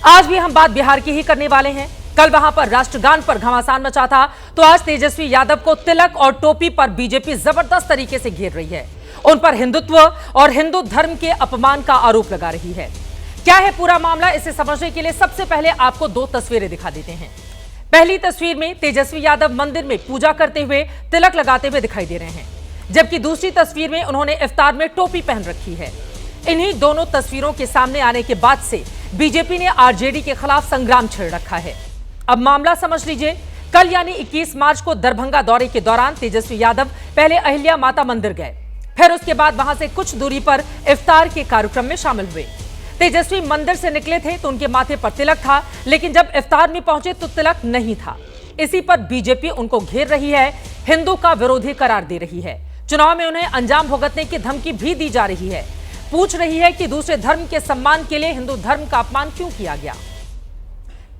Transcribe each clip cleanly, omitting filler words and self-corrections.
आज भी हम बात बिहार की ही करने वाले हैं। कल वहां पर राष्ट्रगान पर घमासान मचा था, तो आज तेजस्वी यादव को तिलक और टोपी पर बीजेपी जबरदस्त तरीके से घेर रही है। उन पर हिंदुत्व और हिंदू धर्म के अपमान का आरोप लगा रही है। क्या है पूरा मामला, इसे समझने के लिए सबसे पहले आपको दो तस्वीरें दिखा देते हैं। पहली तस्वीर में तेजस्वी यादव मंदिर में पूजा करते हुए तिलक लगाते हुए दिखाई दे रहे हैं, जबकि दूसरी तस्वीर में उन्होंने इफ्तार में टोपी पहन रखी है। इन्हीं दोनों तस्वीरों के सामने आने के बाद से बीजेपी ने आरजेडी के खिलाफ संग्राम छेड़ रखा है। अब मामला समझ लीजिए। कल यानी 21 मार्च को दरभंगा दौरे के दौरान तेजस्वी यादव पहले अहिल्या माता मंदिर गए, फिर उसके बाद वहां से कुछ दूरी पर इफ्तार के कार्यक्रम में शामिल हुए। तेजस्वी मंदिर से निकले थे तो उनके माथे पर तिलक था, लेकिन जब इफ्तार में पहुंचे तो तिलक नहीं था। इसी पर बीजेपी उनको घेर रही है, हिंदू का विरोधी करार दे रही है। चुनाव में उन्हें अंजाम भुगतने की धमकी भी दी जा रही है। पूछ रही है कि दूसरे धर्म के सम्मान के लिए हिंदू धर्म का अपमान क्यों किया गया।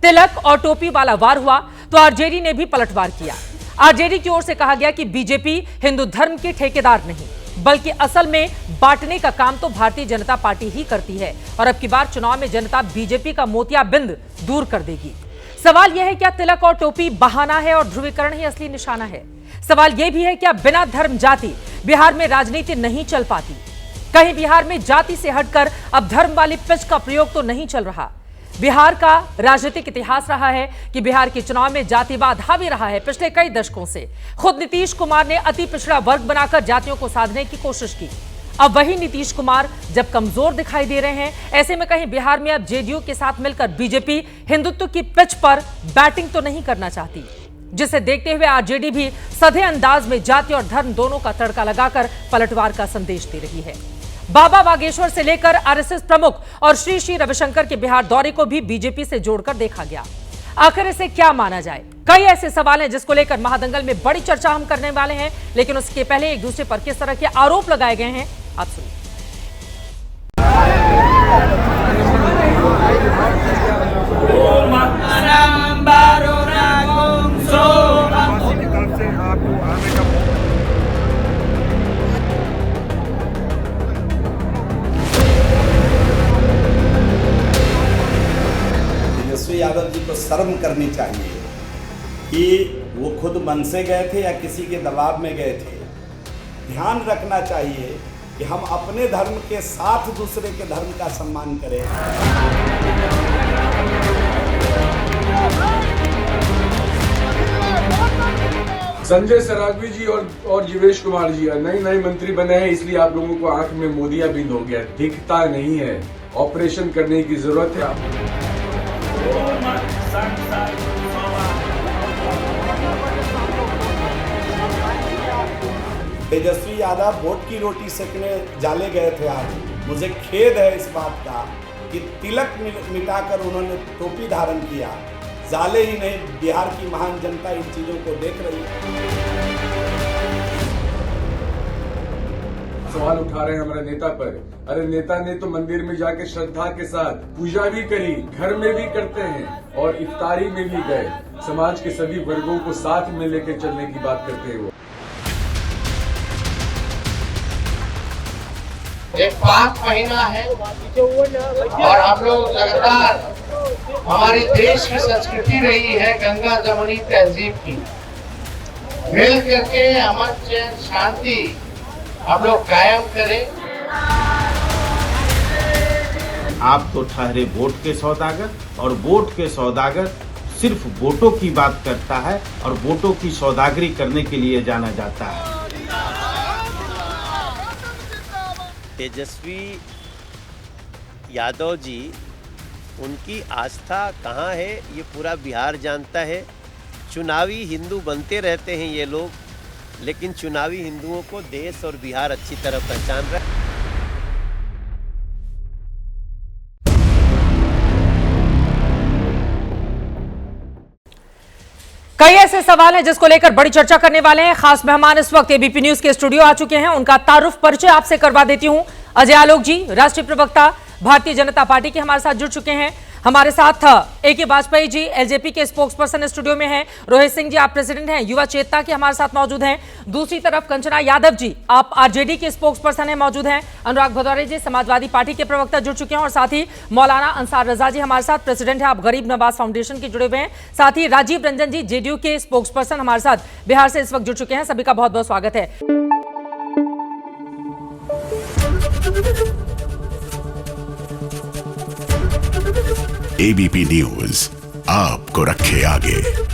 तिलक और टोपी वाला वार हुआ तो आरजेडी ने भी पलटवार किया। आरजेडी की ओर से कहा गया कि बीजेपी हिंदू धर्म के ठेकेदार नहीं, बल्कि असल में बांटने का काम तो भारतीय जनता पार्टी ही करती है, और अब की बार चुनाव में जनता बीजेपी का मोतियाबिंद दूर कर देगी। सवाल यह है, क्या तिलक और टोपी बहाना है और ध्रुवीकरण ही असली निशाना है? सवाल यह भी है, क्या बिना धर्म जाति बिहार में राजनीति नहीं चल पाती? कहीं बिहार में जाति से हटकर अब धर्म वाली पिच का प्रयोग तो नहीं चल रहा? बिहार का राजनीतिक इतिहास रहा है कि बिहार के चुनाव में जातिवाद हावी रहा है पिछले कई दशकों से। खुद नीतीश कुमार ने अति पिछड़ा वर्ग बनाकर जातियों को साधने की कोशिश की। अब वही नीतीश कुमार जब कमजोर दिखाई दे रहे हैं, ऐसे में कहीं बिहार में अब जेडीयू के साथ मिलकर बीजेपी हिंदुत्व की पिच पर बैटिंग तो नहीं करना चाहती, जिसे देखते हुए आरजेडी भी सधे अंदाज में जाति और धर्म दोनों का तड़का लगाकर पलटवार का संदेश दे रही है। बाबा बागेश्वर से लेकर आरएसएस प्रमुख और श्री श्री रविशंकर के बिहार दौरे को भी बीजेपी से जोड़कर देखा गया। आखिर इसे क्या माना जाए? कई ऐसे सवाल हैं जिसको लेकर महादंगल में बड़ी चर्चा हम करने वाले हैं, लेकिन उसके पहले एक दूसरे पर किस तरह के आरोप लगाए गए हैं आप सुनिए। तेजस्वी यादव जी को शर्म करनी चाहिए कि वो खुद मन से गए थे या किसी के दबाव में गए थे। ध्यान रखना चाहिए कि हम अपने धर्म के साथ दूसरे के धर्म का सम्मान करें। संजय सरावगी जी और जीवेश कुमार जी नए नए मंत्री बने हैं, इसलिए आप लोगों को आंख में मोतियाबिंद हो गया, दिखता नहीं है। ऑपरेशन करने की जरूरत है। तेजस्वी यादव वोट की रोटी सेकने जाले गए थे। आज मुझे खेद है इस बात का कि तिलक मिटाकर उन्होंने टोपी धारण किया। जाले ही नहीं, बिहार की महान जनता इन चीजों को देख रही है। सवाल उठा रहे हैं हमारे नेता पर। अरे नेता ने तो मंदिर में जाके श्रद्धा के साथ पूजा भी करी, घर में भी करते हैं और इफ्तारी में भी गए। समाज के सभी वर्गों को साथ में लेकर चलने की बात करते हैं वो। एक 5 महीना है और हम लोग लगातार हमारे देश की संस्कृति रही है गंगा जमुनी तहजीब की, मिल करके अमन चैन शांति हम लोग कायम करें। आप तो ठहरे वोट के सौदागर, और वोट के सौदागर सिर्फ वोटों की बात करता है और वोटों की सौदागरी करने के लिए जाना जाता है। तेजस्वी यादव जी, उनकी आस्था कहाँ है ये पूरा बिहार जानता है। चुनावी हिंदू बनते रहते हैं ये लोग, लेकिन चुनावी हिंदुओं को देश और बिहार अच्छी तरह पहचान रहा है। कई ऐसे सवाल हैं जिसको लेकर बड़ी चर्चा करने वाले हैं। खास मेहमान इस वक्त एबीपी न्यूज के स्टूडियो आ चुके हैं। उनका तारुफ परिचय आपसे करवा देती हूं। अजय आलोक जी, राष्ट्रीय प्रवक्ता भारतीय जनता पार्टी के, हमारे साथ जुड़ चुके हैं। हमारे साथ AK वाजपेयी जी एलजेपी के स्पोक्सपर्सन स्टूडियो में हैं। रोहित सिंह जी आप प्रेसिडेंट हैं युवा चेतना के, हमारे साथ मौजूद हैं। दूसरी तरफ कंचना यादव जी आप आरजेडी के स्पोक्सपर्सन हैं, मौजूद हैं। अनुराग भदौरे जी समाजवादी पार्टी के प्रवक्ता जुड़ चुके हैं और साथ ही मौलाना अंसार रजा जी हमारे साथ प्रेसिडेंट हैं, आप गरीब नवाज फाउंडेशन के जुड़े हुए हैं। साथ ही राजीव रंजन जी जेडीयू के स्पोक्सपर्सन हमारे साथ बिहार से इस वक्त जुड़ चुके हैं। सभी का बहुत बहुत स्वागत है। ABP न्यूज आपको रखे आगे।